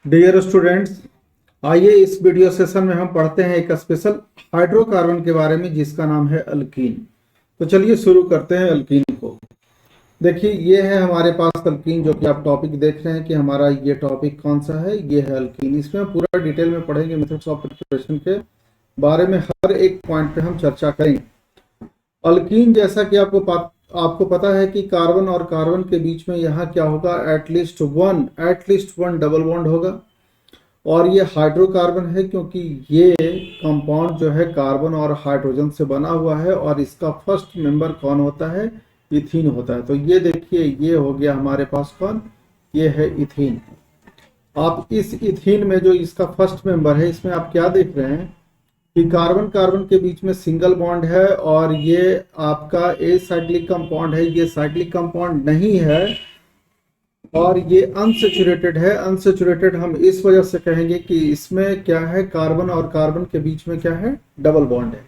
Dear students, आइए इस video session में हम पढ़ते हैं एक स्पेशल हाइड्रोकार्बन के बारे में जिसका नाम है अल्कीन। तो चलिए शुरू करते हैं अल्कीन को। देखिए ये है हमारे पास अल्कीन, जो कि आप टॉपिक देख रहे हैं कि हमारा ये टॉपिक कौन सा है। ये है अल्कीन। इसमें हम पूरा डिटेल में पढ़ेंगे, मेथड्स ऑफ प्रिपरेशन के बारे में हर एक पॉइंट पे हम चर्चा करेंगे। अल्कीन, जैसा कि आपको पता है कि कार्बन और कार्बन के बीच में यहाँ क्या होगा, एटलीस्ट वन डबल बॉन्ड होगा। और ये हाइड्रोकार्बन है क्योंकि ये कंपाउंड जो है कार्बन और हाइड्रोजन से बना हुआ है। और इसका फर्स्ट मेंबर कौन होता है? इथीन होता है। तो ये देखिए, ये हो गया हमारे पास कौन, ये है इथीन। आप इस इथीन में जो इसका फर्स्ट मेंबर है, इसमें आप क्या देख रहे हैं कि कार्बन कार्बन के बीच में सिंगल बॉन्ड है और ये आपका ए साइक्लिक कंपाउंड है। ये साइक्लिक कंपाउंड नहीं है और ये अनसेचुरेटेड है। अनसेचुरेटेड हम इस वजह से कहेंगे कि इसमें क्या है, कार्बन और कार्बन के बीच में क्या है, डबल बॉन्ड है।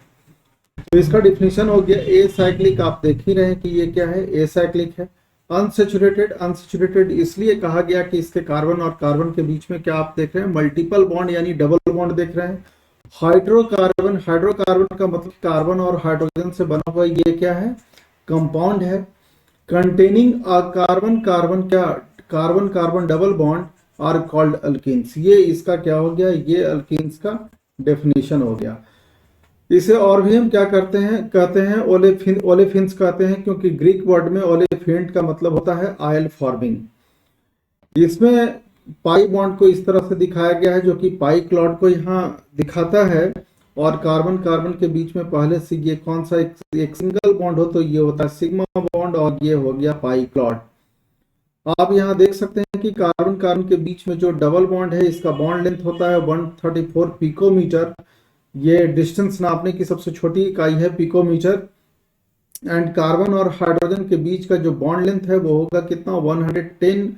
तो इसका डिफिनीशन हो गया ए साइक्लिक। आप देख ही रहे हैं कि ये क्या है, ए साइक्लिक है। अनसेचुरेटेड इसलिए कहा गया कि इसके कार्बन और कार्बन के बीच में क्या आप देख रहे हैं, मल्टीपल बॉन्ड यानी डबल बॉन्ड देख रहे हैं। हाइड्रोकार्बन का मतलब कार्बन और हाइड्रोजन से बना हुआ ये क्या है, कंपाउंड है। Containing carbon carbon double bond are called alkenes. ये इसका क्या हो गया, ये अल्कीन्स का डेफिनेशन हो गया। इसे और भी हम क्या कहते हैं ओलेफिन्स कहते हैं, क्योंकि ग्रीक वर्ड में ओलेफिंट का मतलब होता है ऑयल फॉर्मिंग। इसमें पाई बॉन्ड को इस तरह से दिखाया गया है, जो कि पाई क्लॉड को यहाँ दिखाता है। और कार्बन कार्बन के बीच में पहले से ये कौन सा एक सिंगल बॉन्ड हो तो ये होता है सिग्मा बॉन्ड, और ये हो गया पाई क्लॉड। आप यहाँ देख सकते हैं कि कार्बन कार्बन के बीच में जो डबल बॉन्ड है, इसका बॉन्ड लेंथ होता है 134 पिकोमीटर। ये डिस्टेंस नापने की सबसे छोटी इकाई है, पिकोमीटर। एंड कार्बन और हाइड्रोजन के बीच का जो बॉन्ड लेंथ है वो होगा कितना, 110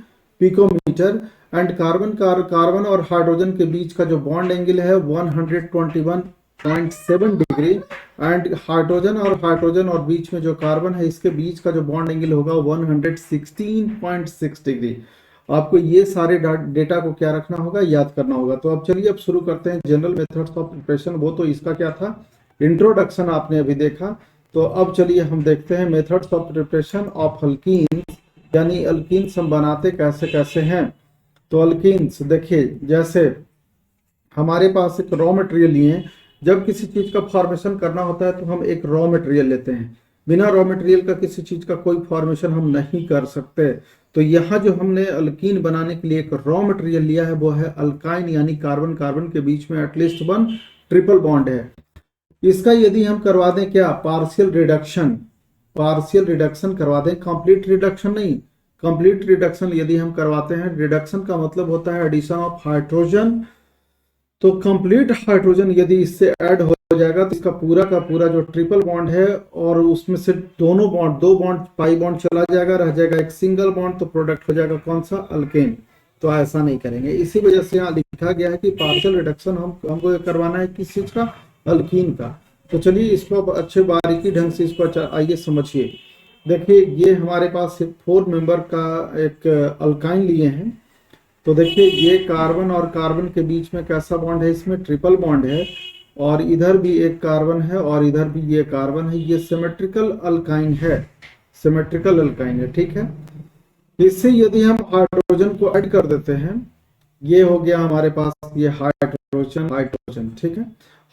पिकोमीटर। एंड कार्बन और हाइड्रोजन के बीच का जो बॉन्ड एंगल है 121.7 डिग्री। एंड हाइड्रोजन और बीच में जो कार्बन है, इसके बीच का जो बॉन्ड एंगल होगा 116.6 डिग्री। आपको ये सारे डेटा को क्या रखना होगा, याद करना होगा। तो अब चलिए अब शुरू करते हैं जनरल मेथड्स ऑफ प्रिपरेशन। वो तो इसका क्या था, इंट्रोडक्शन आपने अभी देखा। तो अब चलिए हम देखते हैं methods of preparation of alkyne, यानी अल्कीन्स हम बनाते कैसे कैसे हैं। तो अल्कीन्स देखिए, जैसे हमारे पास एक रॉ मटेरियल लिए, जब किसी चीज का फॉर्मेशन करना होता है तो हम एक रॉ मटेरियल लेते हैं। बिना रॉ मटेरियल का किसी चीज का कोई फॉर्मेशन हम नहीं कर सकते। तो यहाँ जो हमने अल्कीन बनाने के लिए एक रॉ मटेरियल लिया है वो है अल्काइन, यानी कार्बन कार्बन के बीच में एटलीस्ट वन ट्रिपल बॉन्ड है। इसका यदि हम करवा दें क्या, पार्शियल रिडक्शन करवा दें, कंप्लीट रिडक्शन नहीं। कंप्लीट रिडक्शन यदि हम करवाते हैं, रिडक्शन का मतलब होता है एडिशन ऑफ हाइड्रोजन। तो कंप्लीट हाइड्रोजन यदि इससे ऐड हो जाएगा तो इसका पूरा का पूरा जो ट्रिपल बॉन्ड है, और उसमें से दो बॉन्ड पाई बॉन्ड चला जाएगा, रह जाएगा एक सिंगल बॉन्ड। तो प्रोडक्ट हो जाएगा कौन सा, अल्केन। तो ऐसा नहीं करेंगे, इसी वजह से यहाँ लिखा गया है कि पार्शियल रिडक्शन हमको करवाना है किस चीज का, अल्कीन का। तो चलिए इसको अच्छे बारीकी ढंग से इसको आइए समझिए। देखिए ये हमारे पास 4 मेंबर का एक अल्काइन लिए हैं। तो देखिए ये कार्बन और कार्बन के बीच में कैसा बॉन्ड है, इसमें ट्रिपल बॉन्ड है। और इधर भी एक कार्बन है और इधर भी ये कार्बन है। ये सिमेट्रिकल अल्काइन है, ठीक है। इससे यदि हम हाइड्रोजन को ऐड कर देते हैं, ये हो गया हमारे पास ये हाइड्रोजन, ठीक है।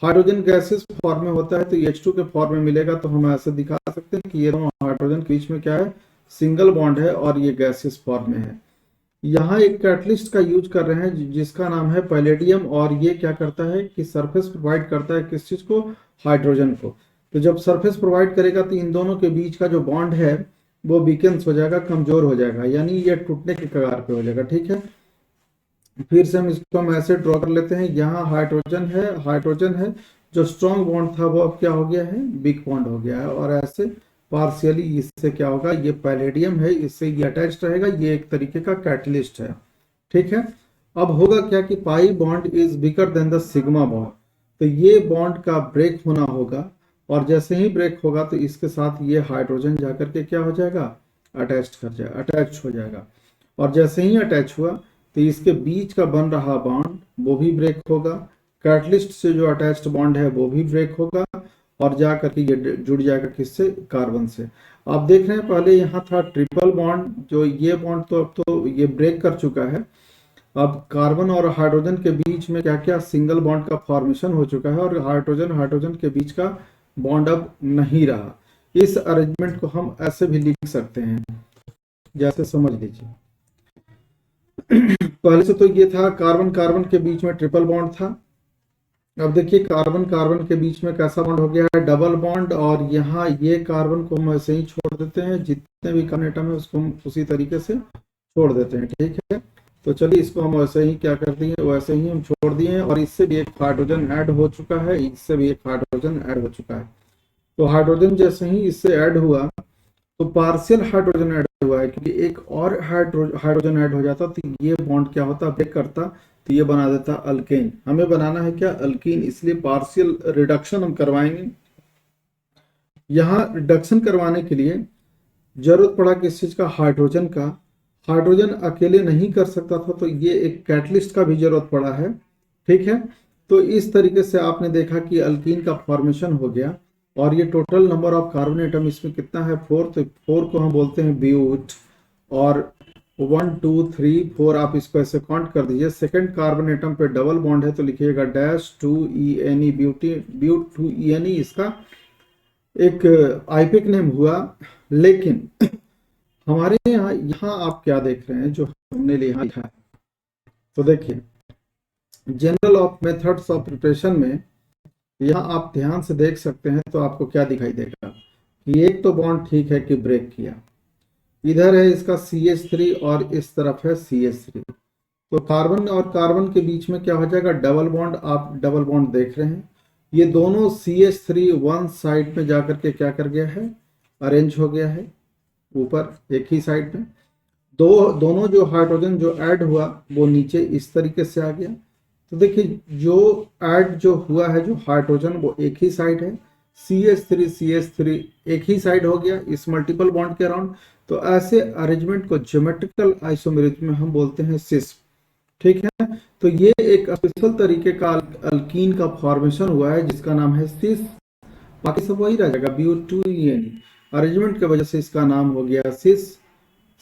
हाइड्रोजन गैसेस फॉर्म में होता है तो H2 के फॉर्म में मिलेगा। तो हम ऐसे दिखा सकते हैं कि ये दोनों हाइड्रोजन के बीच में क्या है, सिंगल बॉन्ड है और ये गैसेस फॉर्म में है। यहाँ एक कैटलिस्ट का यूज कर रहे हैं जिसका नाम है पैलेडियम, और ये क्या करता है कि सरफेस प्रोवाइड करता है किस चीज को, हाइड्रोजन को। तो जब सरफेस प्रोवाइड करेगा तो इन दोनों के बीच का जो बॉन्ड है वो वीकेंस हो जाएगा, कमजोर हो जाएगा, यानी ये टूटने के कगार पे हो जाएगा, ठीक है। फिर से हम इसको हम ऐसे ड्रॉ कर लेते हैं। यहाँ हाइड्रोजन है, जो स्ट्रॉन्ग बॉन्ड था वो अब क्या हो गया है, वीक बॉन्ड हो गया है। और ऐसे पार्शियली इससे क्या होगा, ये पैलेडियम है, इससे ये अटैच्ड रहेगा, ये एक तरीके का कैटलिस्ट है, ठीक है। अब होगा क्या कि pi bond is weaker then the sigma bond. तो ये बॉन्ड का ब्रेक होना होगा, और जैसे ही ब्रेक होगा तो इसके साथ ये हाइड्रोजन जाकर के क्या हो जाएगा, अटैच हो जाएगा। और जैसे ही अटैच हुआ तो इसके बीच का बन रहा बॉन्ड वो भी ब्रेक होगा, कैटलिस्ट से जो अटैच्ड बॉन्ड है वो भी ब्रेक होगा, और जा करके ये जुड़ जाएगा किससे, कार्बन से। आप देख रहे हैं पहले यहाँ था ट्रिपल बॉन्ड, जो ये बॉन्ड तो अब तो ये ब्रेक कर चुका है। अब कार्बन और हाइड्रोजन के बीच में क्या क्या सिंगल बॉन्ड का फॉर्मेशन हो चुका है, और हाइड्रोजन हाइड्रोजन के बीच का बॉन्ड अब नहीं रहा। इस अरेंजमेंट को हम ऐसे भी लिख सकते हैं, जैसे समझ लीजिए पहले से तो ये था कार्बन कार्बन के बीच में ट्रिपल बॉन्ड था। अब देखिए कार्बन कार्बन के बीच में कैसा बॉन्ड हो गया है, डबल बॉन्ड, और यहाँ ये कार्बन को हम ऐसे ही छोड़ देते हैं, जितने भी कार्बन एटम है उसको हम उसी तरीके से छोड़ देते हैं, ठीक है। तो चलिए इसको हम वैसे ही क्या कर दिए, वैसे ही हम छोड़ दिए हैं, और इससे भी एक हाइड्रोजन ऐड हो चुका है, इससे भी एक हाइड्रोजन ऐड हो चुका है। तो हाइड्रोजन जैसे ही इससे ऐड हुआ तो पार्शियल हाइड्रोजन ऐड हुआ है, क्योंकि एक और हाइड्रोजन ऐड हो जाता तो ये बॉन्ड क्या होता, ब्रेक करता, तो ये बना देता अल्केन। हमें बनाना है क्या, अल्कीन, इसलिए पार्शियल रिडक्शन हम करवाएंगे। यहाँ रिडक्शन करवाने के लिए जरूरत पड़ा किस चीज का, हाइड्रोजन का। हाइड्रोजन अकेले नहीं कर सकता था, तो ये एक कैटलिस्ट का भी जरूरत पड़ा है, ठीक है। तो इस तरीके से आपने देखा कि अल्कीन का फॉर्मेशन हो गया, और ये total number of carbon atom इसमें कितना है, 4। तो 4 को हम बोलते हैं ब्यूट, और 1 2 3 4 आप इसको ऐसे काउंट कर दीजिए। सेकंड कार्बन एटम पे डबल बॉन्ड है तो लिखिएगा -2 ब्यूटी, ब्यूट 2 इसका एक आईपिक नेम हुआ। लेकिन हमारे यहाँ आप क्या देख रहे हैं, जो हमने लिखा है, तो देखिए general of methods of preparation में यहाँ आप ध्यान से देख सकते हैं, तो आपको क्या दिखाई देगा कि एक तो बॉन्ड ठीक है कि ब्रेक किया, इधर है इसका CH3 और इस तरफ है CH3, तो कार्बन और कार्बन के बीच में क्या हो जाएगा, डबल बॉन्ड। आप डबल बॉन्ड देख रहे हैं, ये दोनों CH3 वन साइड में जाकर के क्या कर गया है, अरेंज हो गया है ऊपर एक ही साइड में। दोनों जो हाइड्रोजन जो ऐड हुआ वो नीचे इस तरीके से आ गया। तो देखिए जो ऐड जो हुआ है, जो हाइड्रोजन वो एक ही साइड है, CH3 एक ही साइड हो गया इस मल्टीपल बॉन्ड के अराउंड। तो ऐसे अरेंजमेंट को ज्योमेट्रिकल आइसोमेरिज्म में हम बोलते हैं सिस, ठीक है। तो ये एक स्पेशल तरीके का अल्कीन का फॉर्मेशन हुआ है जिसका नाम है सिस। बाकी सब वही रह जाएगा, BU2EN अरेंजमेंट की वजह से इसका नाम हो गया सिस।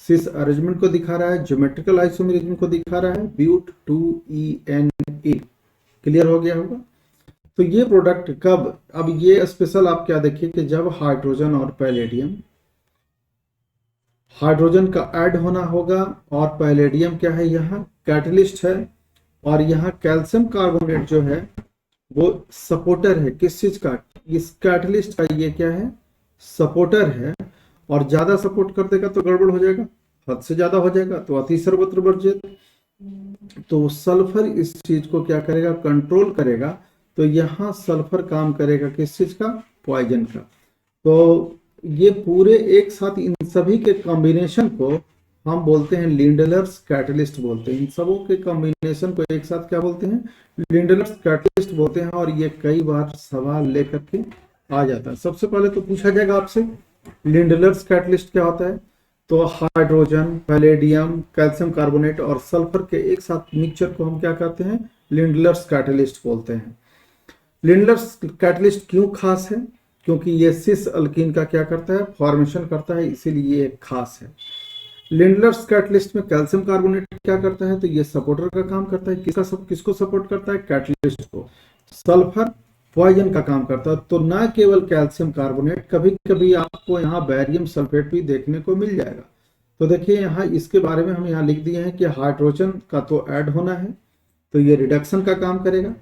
सिस अरेंजमेंट को दिखा रहा है, ज्योमेट्रिकल आइसोमेरिज्म को दिखा रहा है, BUT2ENE। क्लियर हो गया होगा। तो ये प्रोडक्ट कब, अब ये स्पेशल आप क्या देखिए कि जब हाइड्रोजन और पैलेडियम, हाइड्रोजन का ऐड होना होगा, और पैलेडियम क्या है, यहाँ कैटलिस्ट है, और यहाँ कैल्शियम कार्बोनेट जो है वो सपोर्टर है। किस चीज का, इस कैटलिस्ट का ये क्या है, सपोर्टर है। और ज्यादा सपोर्ट कर देगा तो गड़बड़ हो जाएगा, हद से ज्यादा हो जाएगा तो अति सर्वत्र वर्जित। तो सल्फर इस चीज को क्या करेगा, कंट्रोल करेगा। तो यहाँ सल्फर काम करेगा किस चीज का, पॉइजन का। तो ये पूरे एक साथ इन सभी के कॉम्बिनेशन को हम बोलते हैं लिंडलर्स कैटलिस्ट बोलते हैं। इन सबों के कॉम्बिनेशन को एक साथ क्या बोलते हैं, लिंडलर्स कैटलिस्ट बोलते हैं। और ये कई बार सवाल लेकर के आ जाता है। सबसे पहले तो पूछा जाएगा आपसे लिंडलर्स कैटलिस्ट क्या होता है, तो हाइड्रोजन, पैलेडियम, कैल्शियम कार्बोनेट और सल्फर के एक साथ मिक्सचर को हम क्या कहते हैं, लिंडलर्स कैटलिस्ट बोलते हैं। लिंडलर्स कैटलिस्ट क्यों खास है, क्योंकि ये सिस अल्कीन का क्या करता है, फॉर्मेशन करता है, इसीलिए ये खास है। लिंडलर्स कैटलिस्ट में कैल्शियम कार्बोनेट क्या करता है, तो ये सपोर्टर का काम करता है। किसको सपोर्ट करता है, कैटलिस्ट को। सल्फर पॉइजन का काम करता है। तो न केवल कैल्शियम कार्बोनेट, कभी कभी आपको यहाँ बैरियम सल्फेट भी देखने को मिल जाएगा। तो देखिए यहाँ इसके बारे में हम यहाँ लिख दिए हैं कि हाइड्रोजन का तो ऐड होना है, तो ये रिडक्शन का काम करेगा।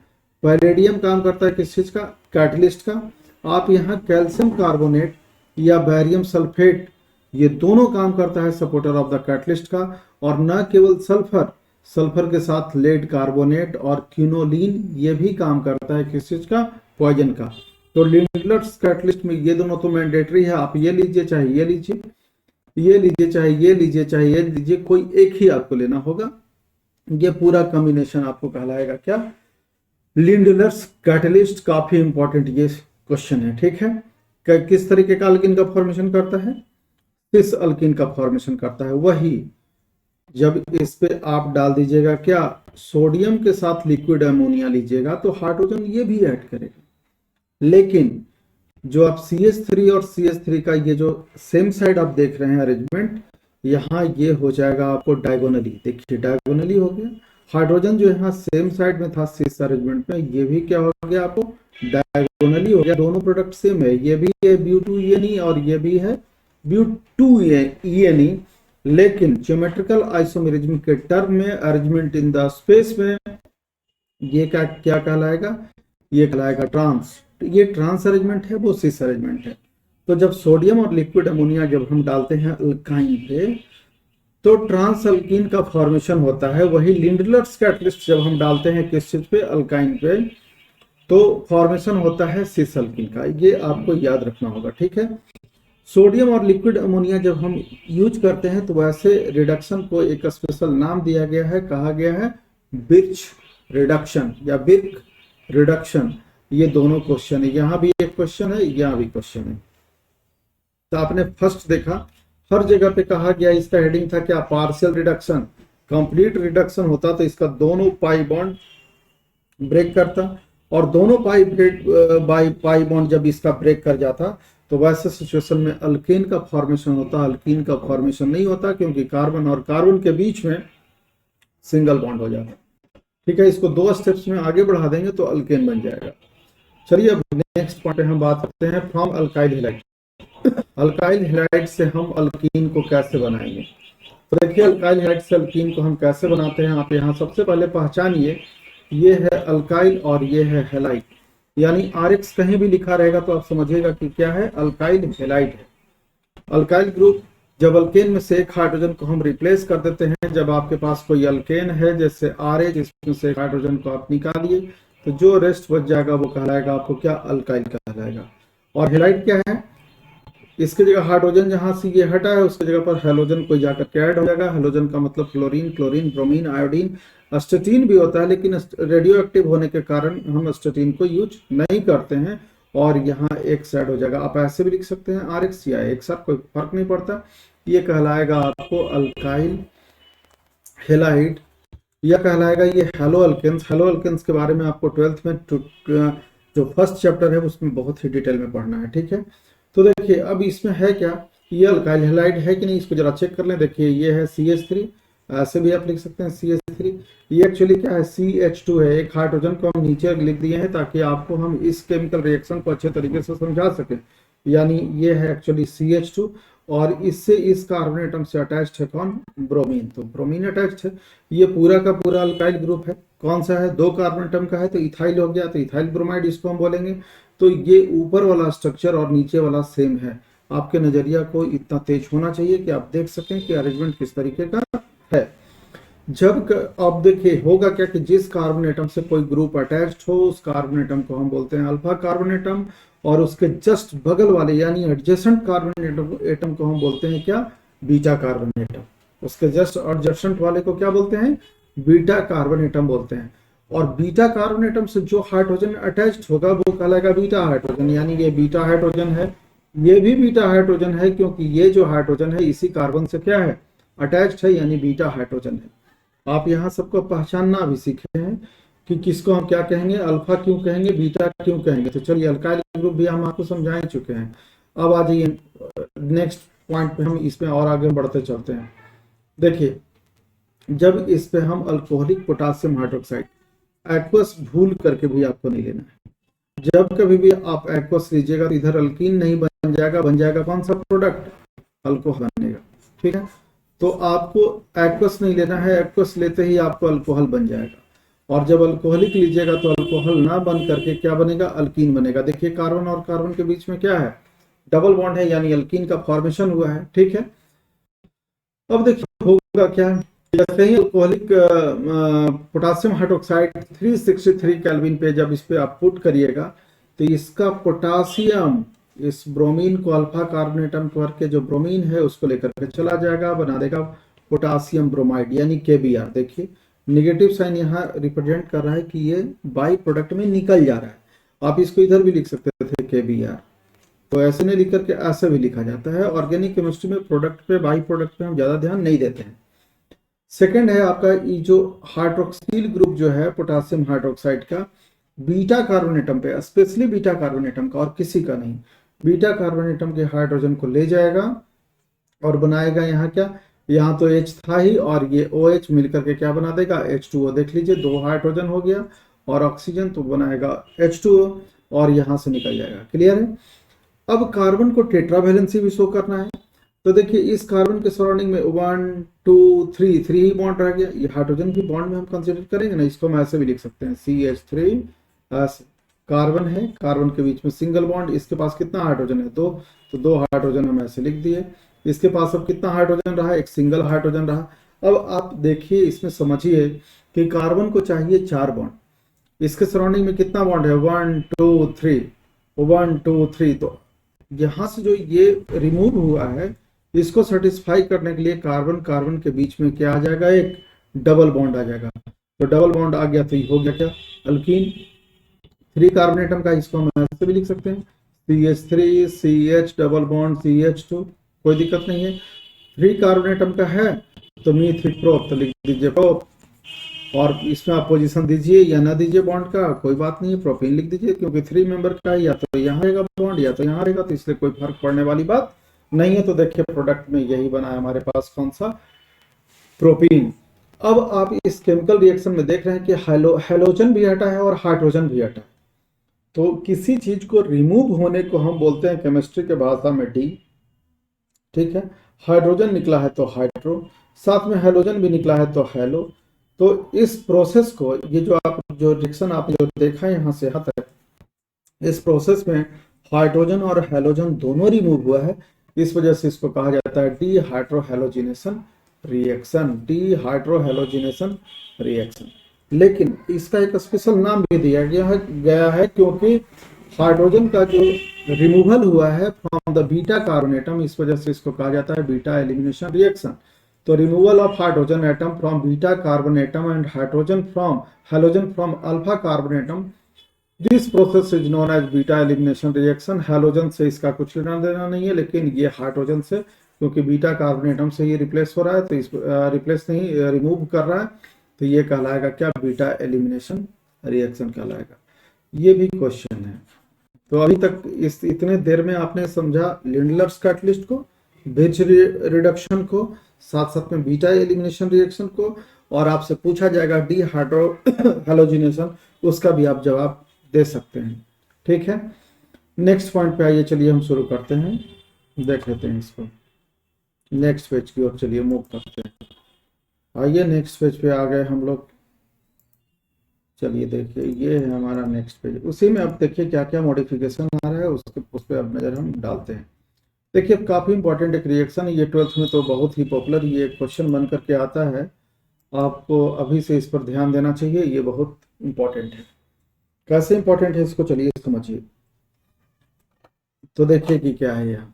पैलेडियम काम करता है किस चीज का, कैटलिस्ट का। आप यहाँ कैल्शियम कार्बोनेट या बैरियम सल्फेट, ये दोनों काम करता है सपोर्टर ऑफ द कैटलिस्ट का। और न केवल सल्फर, सल्फर के साथ लेड कार्बोनेट और क्यूनोलिन ये भी काम करता है किस चीज का, पॉइजन का। तो लिंडलर्स कैटलिस्ट में ये दोनों तो मैंडेटरी है, आप ये लीजिए चाहे ये लीजिए, ये लीजिए चाहे ये लीजिए चाहे ये लीजिए, कोई एक ही आपको लेना होगा। ये पूरा कॉम्बिनेशन आपको कहलाएगा क्या, लिंडलर्स कैटलिस्ट। काफी इंपॉर्टेंट ये क्वेश्चन है, ठीक है। किस तरीके का अल्कीन का फॉर्मेशन करता है, सिस अल्कीन का फॉर्मेशन करता है। वही जब इस पे आप डाल दीजिएगा क्या, सोडियम के साथ लिक्विड अमोनिया लीजिएगा तो हाइड्रोजन ये भी ऐड करेगा। लेकिन जो आप CH3 और CH3 का ये जो सेम साइड आप देख रहे हैं अरेंजमेंट, यहाँ ये हो जाएगा आपको डायगोनली। देखिए डायगोनली हो गया। हाइड्रोजन जो यहाँ सेम साइड में था सिस अरेंजमेंट में, ये भी क्या हो गया आपको, डायगोनली हो गया। दोनों प्रोडक्ट सेम है, ये भी है ब्यू2ENE और ये भी है ब्यू2ENE। लेकिन ज्योमेट्रिकल आइसोमेरिज्म के टर्म में, अरेंजमेंट इन द स्पेस में, ये क्या क्या कहलाएगा, ये कहलाएगा ट्रांस। ये ट्रांस अरेंजमेंट है, वो सिस अरेंजमेंट है। तो जब सोडियम और लिक्विड अमोनिया जब हम डालते हैं अल्काइन पे, तो ट्रांस अल्कीन का फॉर्मेशन होता है। वही लिंडलर्स कैटलिस्ट जब हम डालते हैं किस चीज पे, अल्काइन पे, तो फॉर्मेशन होता है सिस अल्कीन का। ये आपको याद रखना होगा, ठीक है। सोडियम और लिक्विड अमोनिया जब हम यूज करते हैं तो वैसे रिडक्शन को एक स्पेशल नाम दिया गया है, कहा गया है बिर्च रिडक्शन या बिर्क रिडक्शन। ये दोनों क्वेश्चन है, यहां भी एक क्वेश्चन है, यहां भी क्वेश्चन है। तो आपने फर्स्ट देखा, हर जगह पे कहा गया, इसका हेडिंग था क्या, पार्शियल रिडक्शन। कंप्लीट रिडक्शन होता तो इसका दोनों पाई बॉन्ड ब्रेक करता, और दोनों पाई बॉन्ड जब इसका ब्रेक कर जाता तो वैसे सिचुएशन में अल्केन का फॉर्मेशन होता। अल्कीन का फॉर्मेशन नहीं होता क्योंकि कार्बन और कार्बन के बीच में सिंगल बॉन्ड हो जाता। ठीक है, इसको 2 स्टेप्स में आगे बढ़ा देंगे तो अल्केन बन जाएगा। चलिए अब नेक्स्ट पॉइंट पे हम बात करते हैं, from alkyl halide. Alkyl halide से हम अल्कीन को कैसे बनाएंगे। तो देखिए अल्काइल हैलाइड से अल्कीन को हम कैसे बनाते हैं, आप यहाँ सबसे पहले पहचानिए, ये है अल्काइल और ये है हैलाइड। यानी RX कहीं भी लिखा रहेगा तो आप समझिएगा कि क्या है, अल्काइल हैलाइड है। अल्काइल ग्रुप, जब अल्केन में से एक हाइड्रोजन को हम रिप्लेस कर देते हैं, जब आपके पास कोई अल्केन है जैसे RA, जिसमें से हाइड्रोजन को आप निकालिए, तो जो रेस्ट बच जाएगा वो कहलाएगा आपको क्या, अल्काइल कहलाएगा। और हैलाइड क्या है, इसकी जगह हाइड्रोजन जहां से ये हटा है उसकी जगह पर हेलोजन कोई जाकर के ऐड हो जाएगा। हेलोजन का मतलब फ्लोरीन, क्लोरीन, ब्रोमीन, आयोडीन, अस्टेटीन भी होता है, लेकिन रेडियो एक्टिव होने के कारण हम अस्टेटीन को यूज नहीं करते हैं। और यहाँ X ऐड हो जाएगा। आप ऐसे भी लिख सकते हैं RX या एक साथ, कोई फर्क नहीं पड़ता। ये कहलाएगा आपको अल्काइल हैलाइड, यह कहलाएगा ये हेलो अल्केन्स। हेलो अल्केन्स के बारे में आपको 12th में जो फर्स्ट चैप्टर है उसमें बहुत ही डिटेल में पढ़ना है, ठीक है। तो देखिए अब इसमें है क्या, ये अल्काइल हैलाइड है कि नहीं, इसको जरा चेक कर लें। देखिए ये है CH3, ऐसे भी आप लिख सकते हैं CH3। ये एक्चुअली क्या है, CH2 है। एक हाइड्रोजन को हम नीचे लिख दिए हैं ताकि आपको हम इस केमिकल रिएक्शन को अच्छे तरीके से समझा सकें। यानी ये है एक्चुअली CH2, और इससे इस कार्बन एटम से अटैच्ड है कौन, ब्रोमीन। तो ब्रोमीन अटैच्ड है। ये पूरा का पूरा अल्काइल ग्रुप है। कौन सा है, 2 कार्बन एटम का है, तो इथाइल हो गया, तो इथाइल ब्रोमाइड इसको हम बोलेंगे। तो ये ऊपर वाला स्ट्रक्चर और नीचे वाला सेम है। आपके नजरिया को इतना तेज होना चाहिए कि आप देख सकें कि अरेंजमेंट किस तरीके का है। जब अब देखिए होगा क्या कि जिस कार्बन एटम से कोई ग्रुप अटैच्ड हो उस कार्बन एटम को हम बोलते हैं अल्फा कार्बन एटम, और उसके जस्ट बगल वाले यानी एडजेसेंट कार्बन एटम को हम बोलते हैं क्या, बीटा कार्बन एटम। उसके जस्ट एडजेसेंट वाले को क्या बोलते हैं, बीटा कार्बन एटम बोलते हैं। और बीटा कार्बन एटम से जो हाइड्रोजन अटैच्ड होगा वो कहलाएगा बीटा हाइड्रोजन। यानी ये बीटा हाइड्रोजन है, ये भी बीटा हाइड्रोजन है, क्योंकि ये जो हाइड्रोजन है इसी कार्बन से क्या है, अटैच्ड है, यानी बीटा हाइड्रोजन है। आप यहाँ सबको पहचानना भी सीखे हैं कि किसको हम क्या कहेंगे, अल्फा क्यों कहेंगे, बीटा क्यों कहेंगे। तो चलिए अल्काइल ग्रुप भी हम आपको समझा ही चुके हैं। अब आ जाइए नेक्स्ट पॉइंट पे, हम इसमें और आगे बढ़ते चलते हैं। देखिए जब इस पे हम अल्कोहलिक पोटासियम हाइड्रोक्साइड, एक्वस भूल करके भी आपको नहीं लेना है। जब कभी भी आप एक्वस लीजिएगा तो इधर अल्कीन नहीं बन जाएगा, बन जाएगा कौन सा प्रोडक्ट, अल्कोहल बनेगा, ठीक है। तो आपको एक्वस नहीं लेना है, एक्वस लेते ही आपको अल्कोहल बन जाएगा। और जब अल्कोहलिक लीजिएगा तो अल्कोहल ना बन करके क्या बनेगा, अल्कीन बनेगा। देखिए कार्बन और कार्बन के बीच में क्या है, डबल बॉन्ड है, यानी अल्कीन का फॉर्मेशन हुआ है, ठीक है। अब देखिए होगा क्या, जैसे ही अल्कोहलिक पोटासियम हाइड्रोक्साइड 363 केल्विन पे जब इस पे आप पुट करिएगा तो इसका पोटासियम इस ब्रोमीन को अल्फा कार्बन एटम करके जो ब्रोमीन है उसको लेकर के चला जाएगा, बना देगा पोटासियम ब्रोमाइड यानी KBr। देखिए निगेटिव साइन यहाँ रिप्रेजेंट कर रहा है कि ये बाई प्रोडक्ट में निकल जा रहा है। आप इसको इधर भी लिख सकते थे KBr, तो ऐसे नहीं लिख करके ऐसे भी लिखा जाता है। ऑर्गेनिक केमिस्ट्री में प्रोडक्ट पे, बाई प्रोडक्ट पे हम ज्यादा ध्यान नहीं देते हैं। सेकंड है आपका ये जो हाइड्रोक्सिल ग्रुप जो है पोटेशियम हाइड्रोक्साइड का, बीटा कार्बन एटम पे, स्पेशली बीटा कार्बन एटम का और किसी का नहीं, बीटा कार्बन एटम के हाइड्रोजन को ले जाएगा और बनाएगा यहाँ क्या, यहाँ तो H था ही और ये OH मिलकर के क्या बना देगा, H2O। देख लीजिए 2 हाइड्रोजन हो गया और ऑक्सीजन तो बनाएगा H2O और यहाँ से निकल जाएगा। क्लियर है। अब कार्बन को टेट्रावैलेंसी भी शो करना है, तो देखिए इस कार्बन के सराउंडिंग में 1 2 3 3 ही बॉन्ड रह गया। ये हाइड्रोजन भी बॉन्ड में हम कंसिडर करेंगे ना, इसको हम ऐसे भी लिख सकते हैं CH3 ऐसे। कार्बन है, कार्बन के बीच में सिंगल बॉन्ड, इसके पास कितना हाइड्रोजन है, 2, तो 2 हाइड्रोजन हम ऐसे लिख दिए। इसके पास अब कितना हाइड्रोजन रहा, एक सिंगल हाइड्रोजन रहा। अब आप देखिए इसमें समझिए कि कार्बन को चाहिए 4 बॉन्ड, इसके सराउंडिंग में कितना बॉन्ड है, 1 2 3, 1 2 3। तो यहाँ से जो ये रिमूव हुआ है इसको सेटिस्फाई करने के लिए कार्बन कार्बन के बीच में क्या आ जाएगा, एक डबल बॉन्ड आ जाएगा। तो डबल बॉन्ड आ गया तो ये हो गया क्या, अल्कीन। 3 कार्बन एटम का इसको हम ऐसे भी लिख सकते हैं, CH3 CH double bond CH2, कोई दिक्कत नहीं है। 3 कार्बन एटम का है तो मिथिल प्रोप, तो लिख दीजिए प्रोप, और इसमें आप पोजीशन दीजिए या ना दीजिए बॉन्ड का, कोई बात नहीं है, प्रोपीन लिख दीजिए क्योंकि 3 मेंबर का है, या तो यहाँ रहेगा बॉन्ड या तो यहाँ रहेगा, तो इसलिए कोई फर्क पड़ने वाली बात नहीं है। तो देखिए प्रोडक्ट में यही बना है हमारे पास, कौन सा, प्रोपीन। अब आप इस केमिकल रिएक्शन में देख रहे हैं कि हेलोजन भी हटा है और हाइड्रोजन भी हटा है। तो किसी चीज को रिमूव होने को हम बोलते हैं केमिस्ट्री के भाषा में डी, ठीक है। हाइड्रोजन निकला है तो हाइड्रो, साथ में हेलोजन भी निकला है तो हेलो। तो इस प्रोसेस को, ये जो आप जो रिएक्शन आप जो देखा है यहाँ से यहाँ तक, इस प्रोसेस में हाइड्रोजन और हेलोजन दोनों रिमूव हुआ है, इस वजह से इसको कहा जाता है D hydrohalogenation reaction, D hydrohalogenation reaction. लेकिन इसका एक स्पेशल नाम भी दिया गया है क्योंकि हाइड्रोजन का जो रिमूवल हुआ है from the beta carbon atom, इस वजह से इसको कहा जाता है बीटा एलिमिनेशन रिएक्शन। तो removal of hydrogen atom from beta carbon atom and hydrogen from halogen from alpha carbon atom, this process is known as beta elimination reaction. Halogen से इसका कुछ लेना देना नहीं है, लेकिन ये हाइड्रोजन से, क्योंकि बीटा कार्बन एटम से ये रिप्लेस हो रहा है, तो इस रिप्लेस नहीं रिमूव कर रहा है, तो ये कहलाएगा क्या, बीटा एलिमिनेशन रिएक्शन कहलाएगा। ये भी क्वेश्चन है। तो अभी तक इस इतने देर में आपने समझा लिंडलर्स कैटलिस्ट को, बेंच रिडक्शन को, साथ साथ में बीटा एलिमिनेशन रिएक्शन को, और आपसे पूछा जाएगा डी हाइड्रो हेलोजिनेशन, उसका भी आप जवाब दे सकते हैं। ठीक है, नेक्स्ट पॉइंट पे आइए, चलिए हम शुरू करते हैं, देख लेते हैं इसको। नेक्स्ट पेज की ओर चलिए मूव करते हैं। आइए नेक्स्ट पेज पे आ गए हम लोग। चलिए देखिए ये है हमारा नेक्स्ट पेज, उसी में अब देखिए क्या क्या मॉडिफिकेशन आ रहा है उसके उस पर अब नजर हम डालते हैं। देखिए काफी इंपॉर्टेंट एक रिएक्शन, ये 12th में तो बहुत ही पॉपुलर ये क्वेश्चन बन करके आता है, आपको अभी से इस पर ध्यान देना चाहिए, ये बहुत इंपॉर्टेंट है। कैसे इंपॉर्टेंट है इसको चलिए समझिए। तो देखिए कि क्या है यहाँ,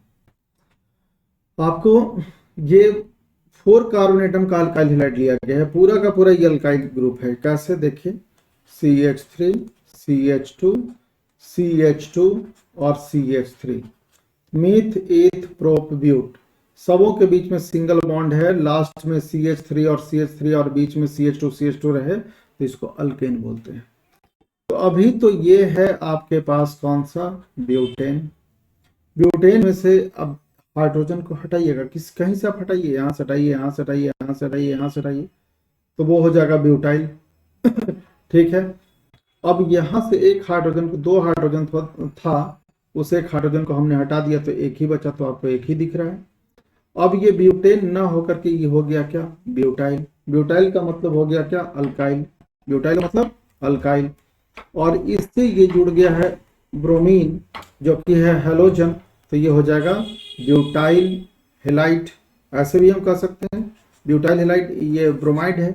आपको ये 4 कार्बन एटम का अल्काइल हैलाइड लिया गया है, पूरा का पूरा ये अल्काइल ग्रुप है। कैसे, देखिए CH3 CH2 CH2 और CH3, मीथ ईथ प्रोप ब्यूट, सबों के बीच में सिंगल बॉन्ड है, लास्ट में CH3 और CH3 और बीच में CH2 CH2 रहे तो इसको अल्केन बोलते हैं। तो अभी तो ये है आपके पास कौन सा, ब्यूटेन। ब्यूटेन में से अब हाइड्रोजन को हटाइएगा, किस कहीं से आप हटाइए, यहाँ से हटाइए, यहाँ से हटाइए, यहाँ से हटाइए, यहाँ से हटाइए, तो वो हो जाएगा ब्यूटाइल। ठीक है, अब यहाँ से एक हाइड्रोजन को, 2 हाइड्रोजन था, उस एक हाइड्रोजन को हमने हटा दिया तो एक ही बचा, तो आपको एक ही दिख रहा है। अब ये ब्यूटेन ना होकर के ये हो गया क्या, ब्यूटाइल। ब्यूटाइल का मतलब हो गया क्या, अल्काइल। ब्यूटाइल मतलब अल्काइल, और इससे ये जुड़ गया है ब्रोमीन जो कि है हेलोजन, तो ये हो जाएगा ब्यूटाइल हेलाइट। ऐसे भी हम कह सकते हैं ब्यूटाइल हेलाइट, ये ब्रोमाइड है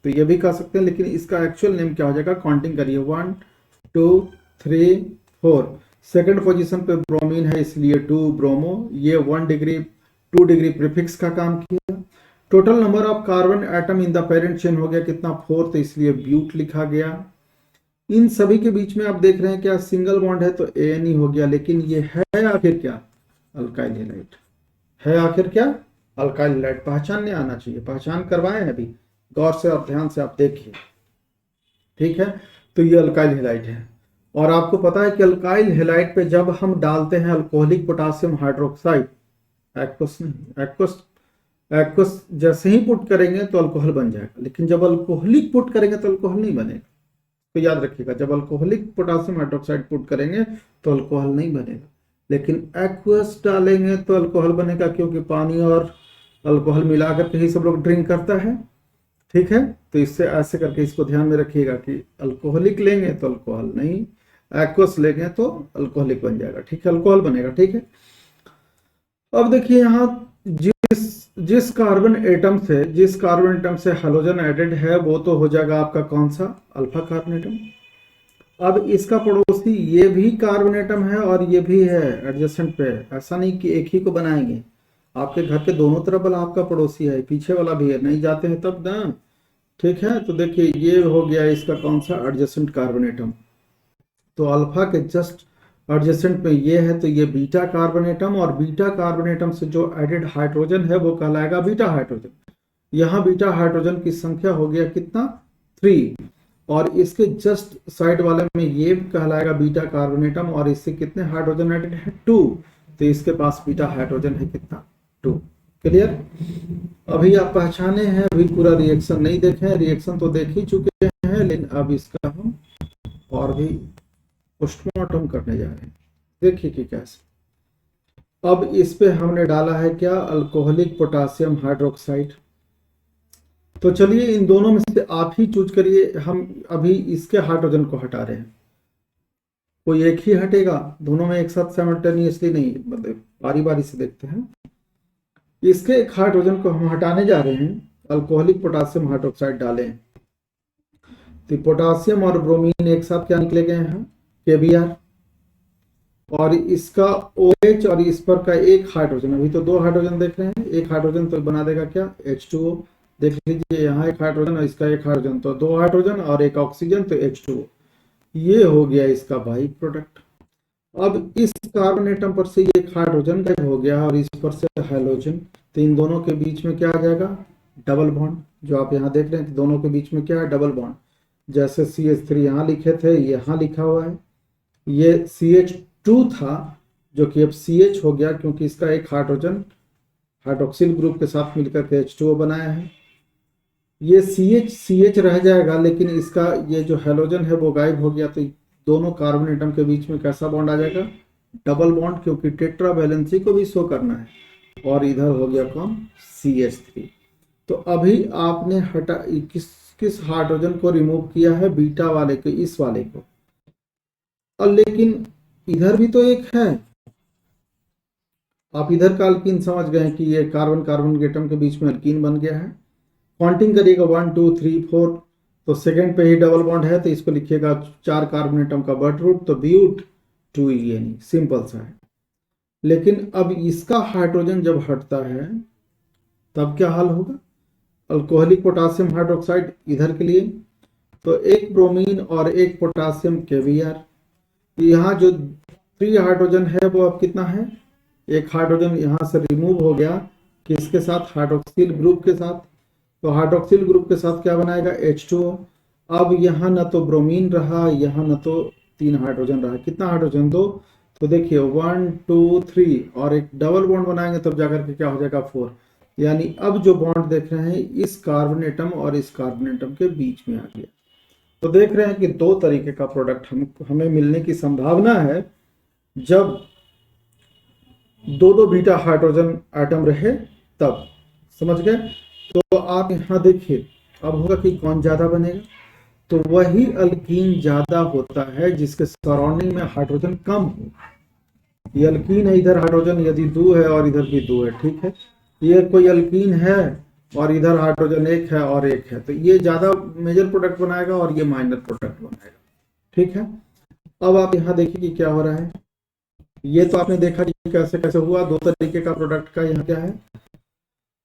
तो ये भी कह सकते हैं, लेकिन इसका एक्चुअल नेम क्या हो जाएगा, काउंटिंग करिए 1 2 3 4, सेकंड पोजीशन पे ब्रोमीन है इसलिए 2 ब्रोमो, ये 1 डिग्री 2 डिग्री प्रीफिक्स का काम किया। Total number of carbon atom in the parent chain हो गया कितना, 4, तो इसलिए ब्यूट लिखा गया। इन सभी के बीच में आप देख रहे हैं क्या, सिंगल बॉन्ड है तो ANE हो गया, लेकिन ये है आखिर क्या, अल्काइल हैलाइड है। आखिर क्या, अल्काइल हैलाइड। पहचानने आना चाहिए, पहचान करवाए हैं अभी, गौर से और ध्यान से आप देखिए, ठीक है। तो ये अल्काइल हेलाइड है, और आपको पता है कि अल्काइल हेलाइड पे जब हम डालते हैं अल्कोहलिक पोटासियम हाइड्रोक्साइड, एक्वस नहीं, एक्वस जैसे ही पुट करेंगे तो अल्कोहल बन जाएगा, लेकिन जब अल्कोहलिक पुट करेंगे तो अल्कोहल नहीं बनेगा। तो याद रखिएगा, जब अल्कोहलिक पोटासियम हाइड्रोक्साइड पुट करेंगे तो अल्कोहल नहीं बनेगा, लेकिन एक्वस डालेंगे तो अल्कोहल बनेगा, क्योंकि पानी और अल्कोहल मिलाकर के ही सब लोग ड्रिंक करता है, ठीक है। तो इससे ऐसे करके इसको ध्यान में रखिएगा कि अल्कोहलिक लेंगे तो अल्कोहल नहीं, एक्वस लेंगे तो अल्कोहलिक बन जाएगा, ठीक है, अल्कोहल बनेगा, ठीक है। अब देखिए यहाँ जिस कार्बन एटम से हैलोजन एडेड है वो तो हो जाएगा आपका कौन सा, अल्फा कार्बन एटम। अब इसका पड़ोसी ये भी कार्बन एटम है और ये भी है एडजेसेंट पे, ऐसा नहीं कि एक ही को बनाएंगे, आपके घर के दोनों तरफ वाला आपका पड़ोसी है, पीछे वाला भी है, नहीं जाते हैं तब ना, ठीक है। तो देखिए ये हो गया इसका कौन सा, एडजेसेंट कार्बन एटम। तो अल्फा के जस्ट एडजेसेंट में ये है, तो ये बीटा कार्बन एटम, और बीटा कार्बन एटम से जो एडेड हाइड्रोजन है वो कहलाएगा बीटा हाइड्रोजन। यहाँ बीटा हाइड्रोजन की संख्या हो गया कितना, 3, और इसके जस्ट साइड वाले में ये कहलाएगा बीटा कार्बन एटम, और इससे कितने हाइड्रोजन एडेड है, 2, तो इसके पास बीटा हाइड्रोजन है कितना, 2। क्लियर। अभी आप पहचाने हैं, अभी पूरा रिएक्शन नहीं देखे हैं, रिएक्शन तो देख ही चुके हैं, लेकिन अब इसका हम और भी पोस्टमार्टम करने जा रहे हैं। देखिए कि कैसे। अब इस पे हमने डाला है क्या, अल्कोहलिक पोटासियम हाइड्रोक्साइड। तो चलिए इन दोनों में से आप ही चूज करिए, हम अभी इसके हाइड्रोजन को हटा रहे हैं, कोई एक ही हटेगा, दोनों में एक साथ साइमल्टेनियसली नहीं, मतलब बारी बारी से देखते हैं। इसके एक हाइड्रोजन को हम हटाने जा रहे हैं, अल्कोहलिक पोटासियम हाइड्रोक्साइड डालें, तो पोटासियम और ब्रोमीन एक साथ क्या निकले गए हैं, KBr, और इसका OH और इस पर का एक हाइड्रोजन, अभी तो 2 हाइड्रोजन देख रहे हैं, एक हाइड्रोजन तो बना देगा क्या, H2O। देख लीजिए यहाँ एक हाइड्रोजन और इसका एक हाइड्रोजन, तो 2 हाइड्रोजन और एक ऑक्सीजन, तो H2O। ये हो गया इसका बाई प्रोडक्ट। अब इस कार्बन एटम पर से एक हाइड्रोजन गायब हो गया और इस पर से हैलोजन, तो इन दोनों के बीच में क्या आ जाएगा, डबल बॉन्ड। जो आप यहाँ देख रहे हैं दोनों के बीच में क्या है, डबल बॉन्ड। जैसे CH3 यहाँ लिखे थे, यहाँ लिखा हुआ है, ये CH2 था जो कि अब CH हो गया, क्योंकि इसका एक हाइड्रोजन हाइड्रोक्सिल ग्रुप के साथ मिलकर के H2O बनाया है। ये CH रह जाएगा, लेकिन इसका ये जो हैलोजन है वो गायब हो गया, तो दोनों कार्बन एटम के बीच में कैसा बॉन्ड आ जाएगा, डबल बॉन्ड, क्योंकि टेट्रा वैलेंसी को भी शो करना है। और इधर हो गया कौन, CH3। तो अभी आपने हटा किस हाइड्रोजन को रिमूव किया है, बीटा वाले को, इस वाले को, और लेकिन इधर भी तो एक है। आप इधर का अल्कीन समझ गए कि ये कार्बन कार्बन एटम के बीच में अल्कीन बन गया है। काउंटिंग करिएगा 1 2 3 4, तो सेकंड पे ही डबल बॉन्ड है, तो इसको लिखिएगा 4 कार्बन एटम का बट रूट, तो ब्यूट 2EN, सिंपल सा है। लेकिन अब इसका हाइड्रोजन जब हटता है तब क्या हाल होगा, अल्कोहलिक पोटासियम हाइड्रोक्साइड इधर के लिए, तो एक ब्रोमीन और एक पोटासियम KBr। यहाँ जो 3 हाइड्रोजन है वो अब कितना है, एक हाइड्रोजन यहाँ से रिमूव हो गया, किसके साथ, हाइड्रोक्सिल ग्रुप के साथ। तो हाइड्रोक्सिल ग्रुप के साथ क्या बनाएगा, H2O। अब यहाँ न तो ब्रोमीन रहा, यहाँ न तो 3 हाइड्रोजन रहा, कितना हाइड्रोजन, 2। तो देखिए 1 2 3 और एक डबल बॉन्ड बनाएंगे तब जाकर के क्या हो जाएगा, 4। यानी अब जो बॉन्ड देख रहे हैं इस कार्बन एटम और इस कार्बन एटम के बीच में आ गया। तो देख रहे हैं कि 2 तरीके का प्रोडक्ट हमें मिलने की संभावना है, जब 2 बीटा हाइड्रोजन एटम रहे तब, समझ गए। तो आप यहाँ देखिए अब होगा कि कौन ज्यादा बनेगा, तो वही अल्कीन ज्यादा होता है जिसके सराउंडिंग में हाइड्रोजन कम हो। ये अल्कीन है, इधर हाइड्रोजन यदि 2 है और इधर भी 2 है, ठीक है। ये कोई अल्कीन है और इधर हाइड्रोजन 1 है और 1 है, तो ये ज्यादा मेजर प्रोडक्ट बनाएगा और ये माइनर प्रोडक्ट बनाएगा, ठीक है। अब आप यहाँ देखिए कि क्या हो रहा है, ये तो आपने देखा कि कैसे कैसे हुआ, 2 तरीके का प्रोडक्ट का यहाँ क्या है,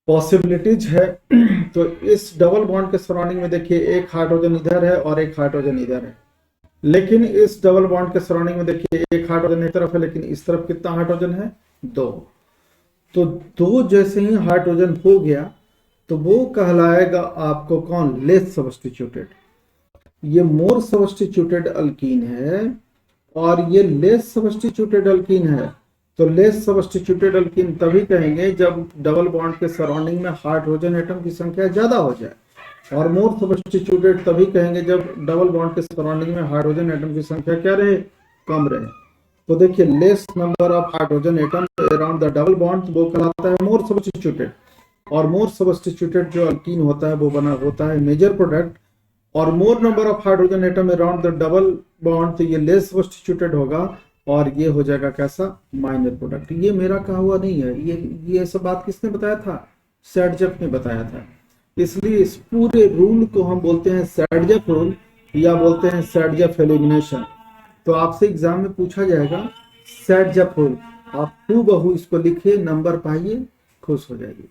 पॉसिबिलिटीज है। तो इस डबल बॉन्ड के सराउंडिंग में देखिए एक हाइड्रोजन इधर है और एक हाइड्रोजन इधर है, लेकिन इस डबल बॉन्ड के सराउंडिंग में देखिए एक हाइड्रोजन एक तरफ है, लेकिन इस तरफ कितना हाइड्रोजन है, 2। तो 2 जैसे ही हाइड्रोजन हो गया तो वो कहलाएगा आपको कौन, लेस सब्स्टिट्यूटेड। ये मोर सब्स्टिट्यूटेड अल्कीन है और ये लेस सब्स्टिट्यूटेड अल्कीन है। तो लेस सब्स्टिट्यूटेड अल्कीन तभी कहेंगे जब डबल बॉन्ड के सराउंडिंग में हाइड्रोजन एटम की संख्या ज्यादा हो जाए, और मोर सब्स्टिट्यूटेड तभी कहेंगे जब डबल बॉन्ड के सराउंडिंग में हाइड्रोजन एटम की संख्या क्या रहे, कम रहे। तो देखिए less number of hydrogen atom around the double bond वो कहलाता है मोर सब्स्टिट्यूटेड, और मोर सब्स्टिट्यूटेड जो अल्कीन होता है वो बना होता है मेजर प्रोडक्ट। और मोर number of hydrogen atom around the double bond, तो ये लेस सब्स्टिट्यूटेड होगा और ये हो जाएगा कैसा, माइनर प्रोडक्ट। ये मेरा कहा हुआ नहीं है, ये सब बात किसने बताया था, सैडजेफ ने बताया था। इसलिए इस पूरे रूल को हम बोलते हैं सैडजेफ रूल या बोलते हैं सैडजेफ एलिमिनेशन। तो आपसे एग्जाम में पूछा जाएगा सैडजेफ रूल, आप हूबहू इसको लिखिए, नंबर पाइए, खुश हो जाइए।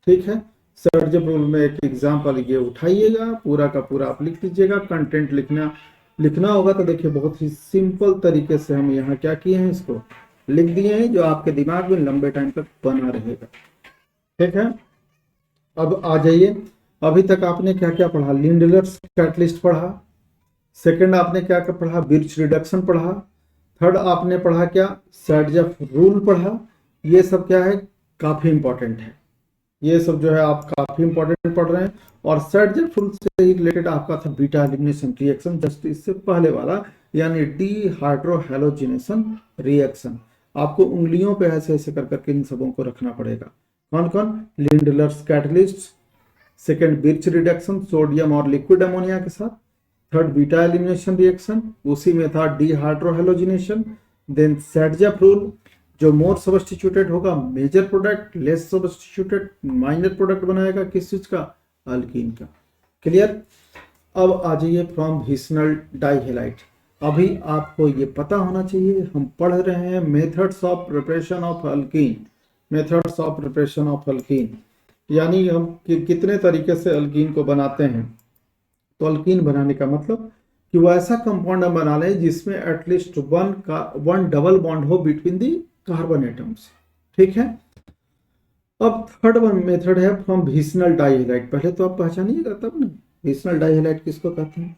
ठीक है, सैडजेफ रूल में एक एग्जाम्पल ये उठाइएगा, पूरा का पूरा आप लिख लीजिएगा। कंटेंट लिखना होगा तो देखिए बहुत ही सिंपल तरीके से हम यहाँ क्या किए हैं, इसको लिख दिए हैं जो आपके दिमाग में लंबे टाइम तक बना रहेगा। ठीक है, अब आ जाइए, अभी तक आपने क्या क्या पढ़ा, लिंडलर्स कैटलिस्ट पढ़ा, सेकंड आपने क्या क्या पढ़ा, बिर्च रिडक्शन पढ़ा, थर्ड आपने पढ़ा क्या, सैडजेफ रूल पढ़ा। ये सब क्या है, काफी इंपॉर्टेंट है, ये सब जो है आप काफी इंपॉर्टेंट पढ़ रहे हैं। और सैडजेफ रूल से ही रिलेटेड आपका था बीटा एलिमिनेशन रिएक्शन, जस्ट इससे पहले वाला, यानी डीहाइड्रोहैलोजिनेशन रिएक्शन। आपको उंगलियों पे ऐसे ऐसे कर करके इन सबों को रखना पड़ेगा। कौन कौन, Lindlar's catalyst, second birch reduction sodium और लिक्विड अमोनिया के साथ, थर्ड बीटा एलिमिनेशन रिएक्शन, उसी में था डीहाइड्रोहैलोजिनेशन, देन सैडजेफ रूल जो मोर सब्स्टिट्यूटेड होगा major product, less substituted minor product बनाएगा किस चीज का, अल्कीन का। क्लियर। अब आ जाइए फ्रॉम विसिनल डाइहेलाइड। अभी आपको ये पता होना चाहिए, हम पढ़ रहे हैं methods of preparation of alkyne, methods of preparation of alkyne, यानी हम कितने तरीके से अल्कीन को बनाते हैं। तो अल्कीन बनाने का मतलब कि वो ऐसा कंपाउंड हम बना लें जिसमें एटलीस्ट वन डबल बॉन्ड हो बिटवीन दी कार्बन एटम्स। ठीक है, अब थर्ड वन मेथड है फ्रॉम विसिनल डाइहेलाइड। पहले तो आप पहचानिएगा तब ना विसिनल डाइहेलाइड किसको कहते हैं।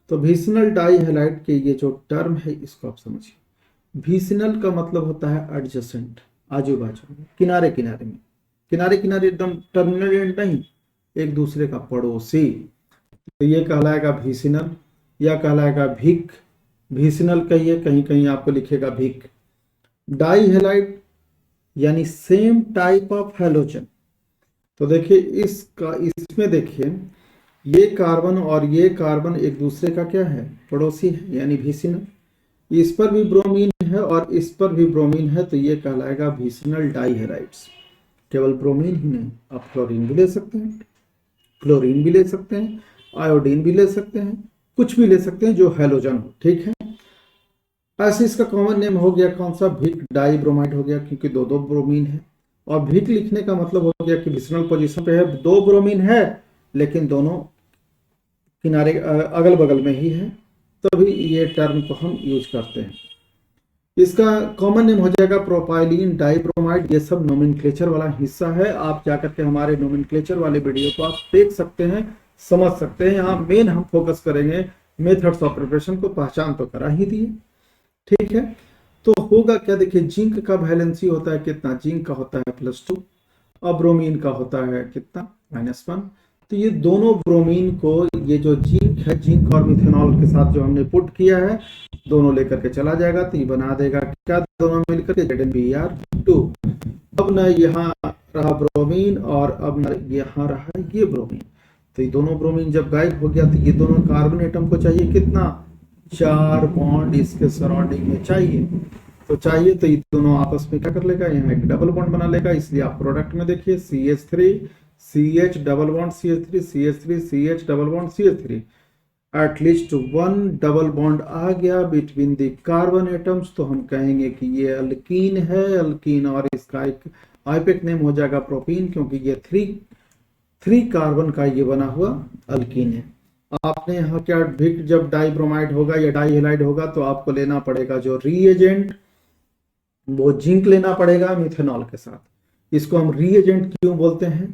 तो विसिनल डाइहेलाइड के ये जो टर्म है इसको आप समझिए। विसिनल का मतलब होता है एडजेसेंट, आजू बाजू में, किनारे किनारे में, किनारे किनारे एकदम टर्मिनल एंड नहीं, एक दूसरे का पड़ोसी। तो ये कहलाएगा विसिनल या कहलाएगा भिक। विसिनल कहिए, कहीं कहीं आपको लिखेगा भिक। डाइहेलाइड यानी सेम टाइप ऑफ हैलोजन। तो देखिए इसमें देखिए ये कार्बन और ये कार्बन एक दूसरे का क्या है, पड़ोसी है, यानी विसिनल। इस पर भी ब्रोमीन है और इस पर भी ब्रोमीन है, तो ये कहलाएगा विसिनल डाइहेलाइड्स। केवल ब्रोमीन ही नहीं, आप फ्लोरीन भी ले सकते हैं, क्लोरीन भी ले सकते हैं, आयोडीन भी ले सकते हैं, कुछ भी ले सकते हैं जो हैलोजन हो। ठीक है, ऐसे इसका कॉमन नेम हो गया कौन सा, भिक डाइब्रोमाइड हो गया, क्योंकि दो दो ब्रोमीन है। और भिक लिखने का मतलब हो गया कि विसिनल पोजीशन पे है, दो ब्रोमीन है लेकिन दोनों किनारे अगल बगल में ही है, तभी ये टर्म को हम यूज करते हैं। इसका कॉमन नेम हो जाएगा प्रोपाइलीन डाइब्रोमाइड। ये सब नोमेनक्लेचर वाला हिस्सा है, आप जाकर के हमारे नोमेनक्लेचर वाले वीडियो को आप देख सकते हैं, समझ सकते हैं। यहाँ मेन हम फोकस करेंगे मेथड्स ऑफ प्रिपरेशन को, पहचान तो करा ही दिए। ठीक है, तो होगा क्या, देखिए जिंक का वैलेंसी होता है कितना, जिंक का होता है +2, और ब्रोमीन का होता है कितना, -1। तो ये दोनों ब्रोमीन को, ये जो जिंक है, जिंक और मिथेनॉल के साथ जो हमने पुट किया है, दोनों लेकर के चला जाएगा, तो ये बना देगा क्या, दोनों मिलकर के ZnBr2। अब न यहाँ रहा ब्रोमीन और अब न यहाँ रहा ये ब्रोमीन। तो ये दोनों ब्रोमीन जब गायब हो गया, तो ये दोनों कार्बन एटम को चाहिए कितना, 4 बॉन्ड इसके सराउंडिंग में चाहिए। तो ये दोनों आपस में क्या कर लेगा, यहाँ एक डबल बॉन्ड बना लेगा। इसलिए आप प्रोडक्ट में देखिए CH3 CH double bond CH3 CH3 CH double bond CH3, at least 1 double bond आ गया बिटवीन द कार्बन एटम्स, तो हम कहेंगे कि ये अल्कीन है, अल्कीन। और इसका एक आइपेक नेम हो जाएगा प्रोपीन, क्योंकि ये 3 कार्बन का ये बना हुआ अल्कीन है। आपने यहाँ क्या, भिक जब डाइब्रोमाइड होगा या डाइहेलाइड होगा, तो आपको लेना पड़ेगा जो रीएजेंट, वो जिंक लेना पड़ेगा मिथेनॉल के साथ। इसको हम रीएजेंट क्यों बोलते हैं,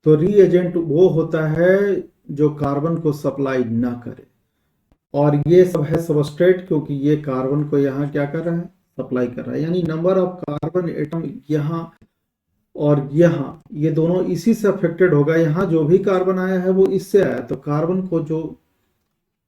तो रीएजेंट वो होता है जो कार्बन को सप्लाई ना करे, और ये सब है सबस्ट्रेट, क्योंकि ये कार्बन को यहाँ क्या कर रहा है, सप्लाई कर रहा है। यानी नंबर ऑफ कार्बन एटम यहाँ और यहाँ, ये दोनों इसी से अफेक्टेड होगा। यहाँ जो भी कार्बन आया है वो इससे आया, तो कार्बन को जो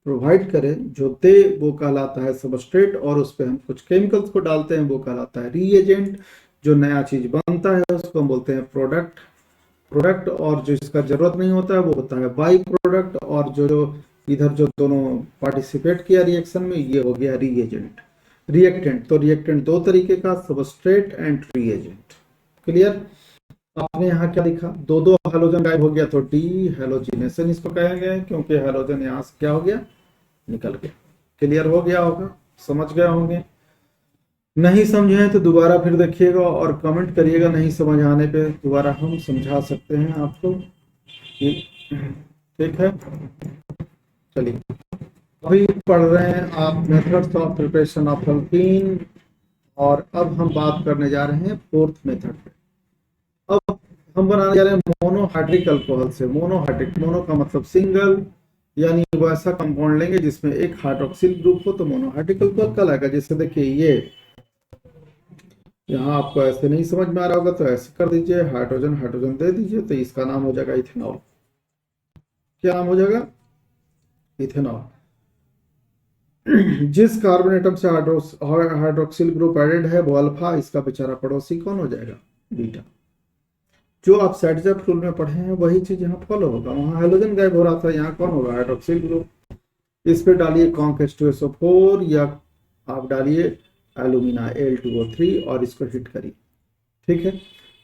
प्रोवाइड करे, जो दे, वो कहलाता है सबस्ट्रेट, और उस पर हम कुछ केमिकल्स को डालते हैं वो कहलाता है रीएजेंट। जो नया चीज बनता है उसको हम बोलते हैं प्रोडक्ट, और जो इसका जरूरत नहीं होता है वो होता है बाई प्रोडक्ट। और जो इधर जो दोनों पार्टिसिपेट किया रिएक्शन में, ये हो गया रिएक्टेंट। तो रिएक्टेंट दो तरीके का, सबस्ट्रेट एंड रिएजेंट। क्लियर? आपने यहाँ क्या लिखा, दो दो हेलोजन गायब हो गया, तो डी हेलोजिनेशन इसको कहेंगे, क्योंकि हेलोजन यहाँ से क्या हो गया, निकल गया। क्लियर हो गया होगा, समझ गए होंगे। नहीं समझे हैं तो दोबारा फिर देखिएगा और कमेंट करिएगा, नहीं समझ आने पे दोबारा हम समझा सकते हैं आपको। ठीक है, चलिए अभी पढ़ रहे हैं आप methods of preparation of alkyne, और अब हम बात करने जा रहे हैं फोर्थ मेथड पे। अब हम बनाने जा रहे हैं मोनोहाइड्रिक अल्कोहल से। मोनोहाइड्रिक, मोनो का मतलब सिंगल, यानी वो ऐसा कंपाउंड लेंगे जिसमें एक हाइड्रोक्सिल ग्रुप हो, तो मोनोहाइड्रिक अल्कोहल कहलाएगा। जैसे देखिए ये यहाँ आपको ऐसे नहीं समझ में आ रहा होगा तो ऐसे कर दीजिए, हाइड्रोजन हाइड्रोजन दे दीजिए, तो इसका नाम हो जाएगा इथेनॉल। क्या नाम हो जाएगा, इथेनॉल। जिस कार्बन एटम से हाइड्रोक्सिल ग्रुप एडेड है वो अल्फा, इसका बेचारा पड़ोसी कौन हो जाएगा, बीटा। जो आप साइडजेप रूल में पढ़े हैं वही चीज यहाँ फॉलो होगा। वहां हाइड्रोजन गायब हो रहा था, यहाँ कौन होगा, हाइड्रोक्सिल ग्रुप। इस पे डालिए कॉन्क H2SO4, या आप डालिए एल्यूमिना Al2O3 और इसको हिट करिए। ठीक है,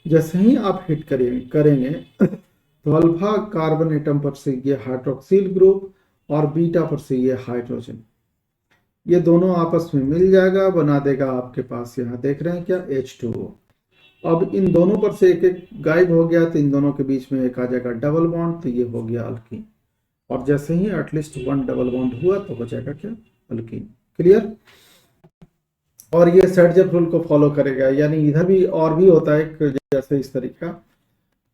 जैसे ही आप हिट करेंगे तो अल्फा कार्बन एटम पर से ये हाइड्रोक्सिल ग्रुप और बीटा पर से ये हाइड्रोजन, ये दोनों आपस में मिल जाएगा, बना देगा आपके पास, यहाँ देख रहे हैं क्या, H2O। अब इन दोनों पर से एक एक गायब हो गया, तो इन दोनों के बीच में एक आ जाएगा डबल बॉन्ड, तो ये हो गया अल्कीन। और जैसे ही एटलीस्ट वन डबल बॉन्ड हुआ तो हो जाएगा क्या, अल्कीन। क्लियर? और ये साइडजेप रूल को फॉलो करेगा, यानी इधर भी और भी होता है, जैसे इस तरीके का,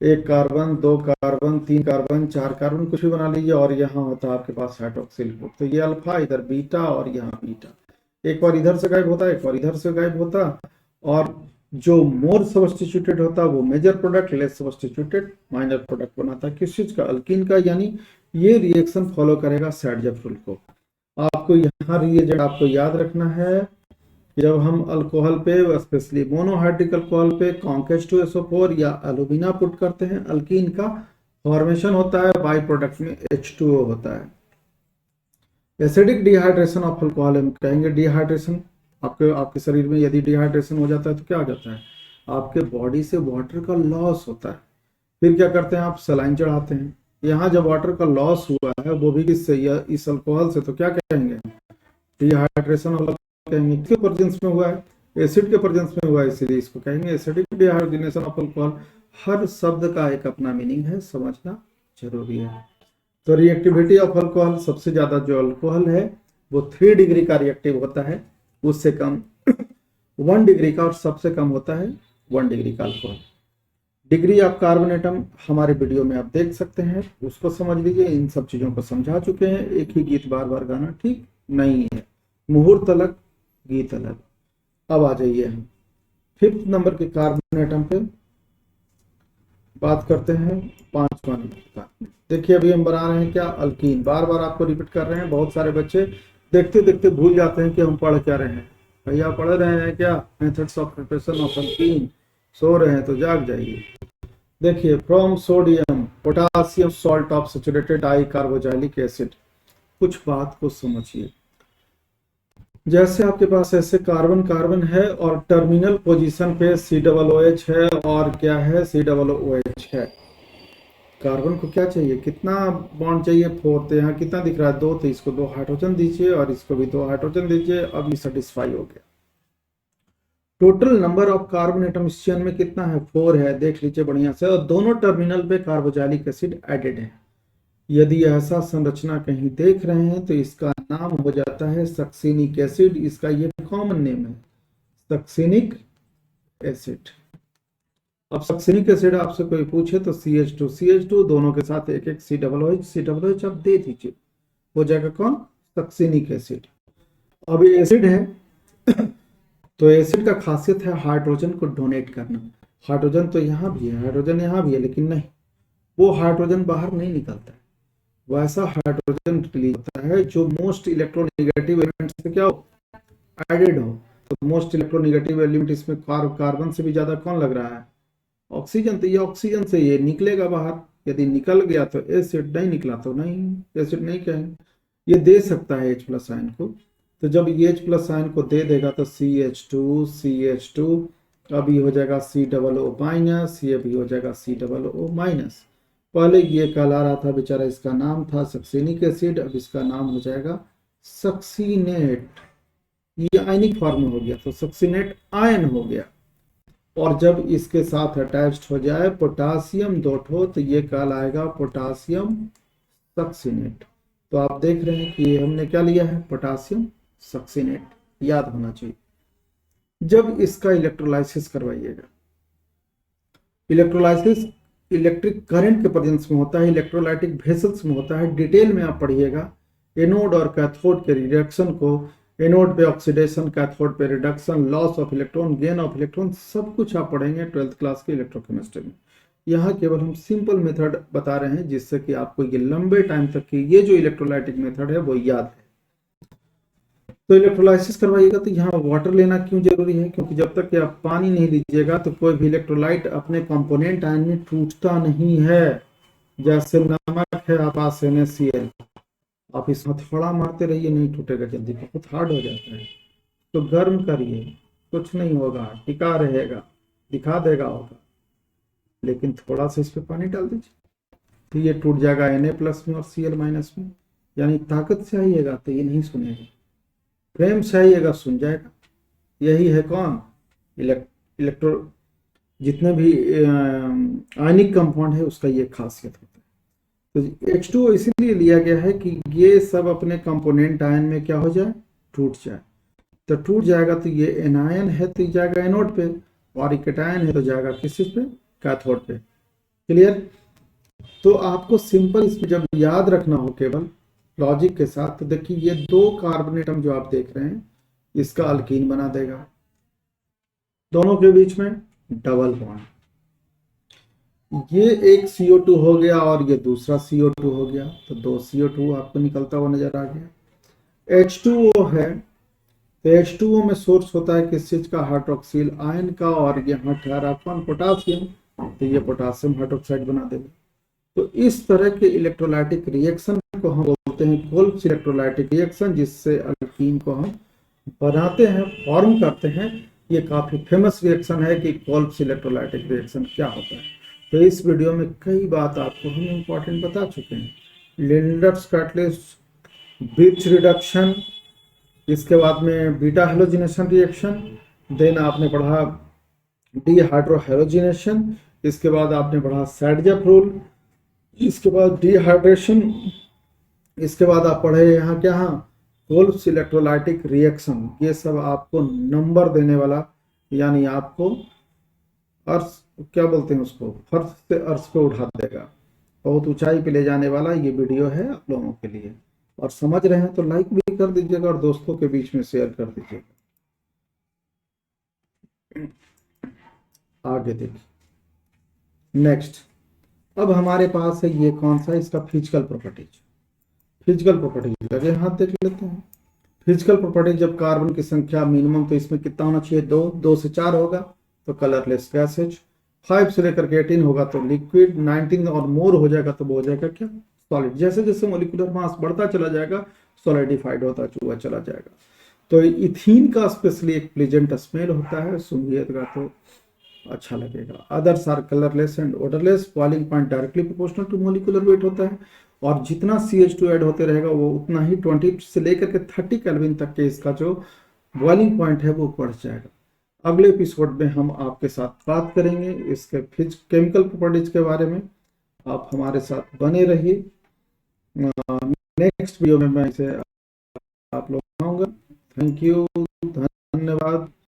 एक कार्बन, दो कार्बन, तीन कार्बन, चार कार्बन, कुछ भी बना लीजिए, और यहाँ होता है आपके पास हाइड्रोक्सिल ग्रुप, तो ये अल्फा, इधर बीटा और यहाँ बीटा। एक बार इधर से गायब होता है, एक बार इधर से गायब होता, और जो मोर सब्स्टिट्यूटेड होता है वो major product, less substituted minor product बनाता है। किस चीज का, अल्कीन का। यानी ये रिएक्शन फॉलो करेगा साइडजेप रूल को। आपको यहाँ रिएजेंट आपको याद रखना है, जब हम अल्कोहल पे, स्पेशली मोनोहाइड्रिक अल्कोहल पे कॉन्क H2SO4 या एल्यूमिना पुट करते हैं, अल्कीन का फॉर्मेशन होता है, बाई प्रोडक्ट में H2O होता है। एसिडिक डिहाइड्रेशन ऑफ अल्कोहल हम कहेंगे। डिहाइड्रेशन, आपके शरीर में यदि डिहाइड्रेशन हो जाता है तो क्या हो जाता है, आपके बॉडी से वाटर का लॉस होता है। फिर क्या करते हैं, आप सलाइन चढ़ाते हैं। यहाँ जब वाटर का लॉस हुआ है वो भी किससे, इस अल्कोहल से, तो क्या कहेंगे, डिहाइड्रेशन कहेंगे। किसके प्रेजेंस में हुआ है, एसिड के प्रेजेंस में हुआ है, इसलिए इसको कहेंगे एसिडिक डिहाइड्रेशन ऑफ अल्कोहल। हर शब्द का एक अपना मीनिंग है, समझना जरूरी है। तो रिएक्टिविटी ऑफ अल्कोहल, सबसे ज्यादा जो अल्कोहल है वो 3 डिग्री का रिएक्टिव होता है, उससे कम 1 डिग्री का, और सबसे कम होता है 1 डिग्री का alcohol. Degree of carbon atom हमारे वीडियो में आप देख सकते हैं, उसको समझ लीजिए। इन सब चीजों को समझा चुके हैं, एक ही गीत बार बार गाना ठीक नहीं है, मुहूर्त अलग गीत अलग। अब आ जाइए हम 5th नंबर के कार्बन एटम पे बात करते हैं, 5वां नंबर का। देखिए अभी हम बना रहे हैं क्या, अल्कीन। बार बार आपको रिपीट कर रहे हैं, बहुत सारे बच्चे देखते देखते भूल जाते हैं कि हम पढ़ क्या रहे हैं। भैया पढ़ रहे हैं क्या, methods of preparation of alkene, सो रहे हैं तो जाग जाइए। देखिए, from sodium potassium salt of saturated di carboxylic acid. कुछ बात को समझिए, जैसे आपके पास ऐसे कार्बन कार्बन है और टर्मिनल पोजीशन पे COOH है, और क्या है, COOH है। कार्बन को क्या चाहिए, कितना बॉन्ड चाहिए, 4, तो यहाँ कितना दिख रहा है, 2, तो इसको 2 हाइड्रोजन दीजिए और इसको भी 2 हाइड्रोजन दीजिए। अब ये सेटिस्फाई हो गया। Total number of carbon atom इस चेन में कितना है, 4 है, देख लीजिए बढ़िया से, और दोनों टर्मिनल पे कार्बोक्सिलिक एसिड एडेड है। यदि ऐसा संरचना कहीं देख रहे हैं तो इसका नाम हो जाता है सक्सिनिक एसिड। इसका ये कॉमन नेम है, सक्सिनिक एसिड। अब सक्सिनिक एसिड आपसे कोई पूछे तो CH2 दोनों के साथ एक एक C OH आप दे दीजिए, हो जाएगा कौन, सक्सिनिक एसिड। अब ये एसिड है तो एसिड का खासियत है हाइड्रोजन को डोनेट करना। हाइड्रोजन तो यहाँ भी है, हाइड्रोजन यहाँ भी है, लेकिन नहीं, वो हाइड्रोजन बाहर नहीं निकलता है, वैसा हाइड्रोजन रिलीज होता है जो मोस्ट इलेक्ट्रोनेगेटिव एलिमेंट से क्या हो, एडेड हो। तो मोस्ट इलेक्ट्रोनेगेटिव एलिमेंट इसमें कार्बन से भी ज्यादा कौन लग रहा है, ऑक्सीजन। तो ये ऑक्सीजन से ये निकलेगा बाहर, यदि निकल गया तो एसिड, नहीं निकला तो नहीं एसिड नहीं कहेंगे। ये दे सकता है H+ आयन को, तो जब ये H+ आयन को दे देगा तो CH2 अभी हो जाएगा COO-, ये भी हो जाएगा COO-। पहले ये कहला रहा था बेचारा, इसका नाम था सक्सिनिक एसिड, अब इसका नाम हो जाएगा सक्सीनेट। ये आयनिक फॉर्म में हो गया तो सक्सीनेट आयन हो गया। और जब इसके साथ अटैच्ड हो जाए पोटासियम 2 ठो तो ये कहलाएगा पोटासियम सक्सीनेट। तो आप देख रहे हैं कि ये हमने क्या लिया है, पोटासियम सक्सीनेट, याद होना चाहिए। जब इसका इलेक्ट्रोलाइसिस करवाइएगा, इलेक्ट्रोलाइसिस इलेक्ट्रिक करंट के प्रेजेंस में होता है, इलेक्ट्रोलाइटिक वेसल्स में होता है। डिटेल में आप पढ़िएगा एनोड और कैथोड के रिडक्शन को, एनोड पे ऑक्सीडेशन, कैथोड पे reduction, loss of electron, gain of electron, सब कुछ आप पढ़ेंगे 12th क्लास के इलेक्ट्रोकेमिस्ट्री में। यहाँ केवल हम सिंपल मेथड बता रहे हैं जिससे कि आपको ये लंबे टाइम तक की ये जो इलेक्ट्रोलाइटिक मेथड है वो याद है। तो इलेक्ट्रोलाइसिस करवाइएगा तो यहाँ वाटर लेना क्यों जरूरी है, क्योंकि जब तक कि आप पानी नहीं लीजिएगा तो कोई भी इलेक्ट्रोलाइट अपने कंपोनेंट आयन में टूटता नहीं है। जैसे नमक है आप पास NaCl, आप इस हथौड़ा मारते रहिए नहीं टूटेगा जल्दी, बहुत हार्ड हो जाता है। तो गर्म करिए, कुछ नहीं होगा, टिका रहेगा, दिखा देगा होगा, लेकिन थोड़ा सा इस पे पानी डाल दीजिए तो ये टूट जाएगा Na+ में और Cl- में। यानी ताकत से आइएगा तो ये नहीं सुनेगा, प्रेम से आइएगा सुन जाएगा। यही है कौन, इलेक्ट्रो जितने भी आयनिक कंपाउंड है उसका ये खासियत होता है। तो H2O इसीलिए लिया गया है कि ये सब अपने कंपोनेंट आयन में क्या हो जाए, टूट जाए। तो टूट जाएगा तो ये एनायन है तो जाएगा एनोड पे, और ये कैटायन है तो जाएगा किस चीज पे, कैथोड पे। क्लियर। तो आपको सिंपल इसमें जब याद रखना हो केवल लॉजिक के साथ, तो देखिए ये 2 कार्बन एटम जो आप देख रहे हैं इसका अल्कीन बना देगा, दोनों के बीच में डबल बॉन्ड, ये एक CO2 हो गया और ये दूसरा CO2 हो गया, तो 2 CO2 आपको निकलता हुआ नजर आ गया। H2O है तो H2O में सोर्स होता है किस चीज का, हाइड्रोक्सिल आयन का, और यहाँ ठहरा कौन, पोटासियम, तो ये पोटासियम हाइड्रोक्साइड बना देगा। तो इस तरह के इलेक्ट्रोलाइटिक रिएक्शन को हम बोलते हैं कोल्ब्स इलेक्ट्रोलाइटिक रिएक्शन, जिससे अल्कीन को हम बनाते हैं, फॉर्म करते हैं। ये काफी फेमस रिएक्शन है कि कोल्ब्स इलेक्ट्रोलाइटिक रिएक्शन क्या होता है। तो इस वीडियो में कई बात आपको हम इंपॉर्टेंट बता चुके हैं। लिंडर्स कैटलिस्ट, बिर्च रिडक्शन, इसके बाद में बीटा हेलोजिनेशन रिएक्शन, देन आपने पढ़ा डीहाइड्रोहेलोजिनेशन, इसके बाद आपने पढ़ा सैडजेफ रूल, इसके बाद डिहाइड्रेशन, इसके बाद आप पढ़े यहाँ क्या, हाँ कोल्ब्स इलेक्ट्रोलाइटिक रिएक्शन। ये सब आपको नंबर देने वाला, यानी आपको अर्थ क्या बोलते हैं उसको, फर्श से अर्श पे उठा देगा, बहुत ऊंचाई पे ले जाने वाला ये वीडियो है आप लोगों के लिए। और समझ रहे हैं तो लाइक भी कर दीजिएगा और दोस्तों के बीच में शेयर कर दीजिएगा। आगे देखिए नेक्स्ट, अब हमारे पास है ये कौन सा, इसका फिजिकल प्रॉपर्टीज। फिजिकल प्रॉपर्टीज लगे हाथ देख लेते हैं। फिजिकल प्रॉपर्टीज, जब कार्बन की संख्या मिनिमम तो इसमें कितना होना चाहिए, 2 से 4 होगा तो कलरलेस गैसेज, 5 से लेकर के 18 होगा तो लिक्विड, 19 और मोर हो जाएगा तो वो हो जाएगा क्या, सॉलिड। जैसे जैसे मोलिकुलर मास बढ़ता चला जाएगा सॉलिडिफाइड होता चुआ चला जाएगा। तो इथीन का स्पेशली एक प्लेजेंट स्मेल होता है, सुनिएगा तो अच्छा लगेगा। Others are colourless and odourless, boiling point directly proportional to molecular weight होता है, और जितना CH2 ऐड होते रहेगा वो उतना ही 20 से लेकर के 30 केल्विन तक के इसका जो बॉइलिंग पॉइंट है वो बढ़ जाएगा। अगले एपिसोड में हम आपके साथ बात करेंगे इसके केमिकल प्रॉपर्टीज के बारे में। आप हमारे साथ बने रहिए। नेक्स्ट वीडियो में मैं इसे आप लोग आऊँगा। थैंक यू, धन्यवाद।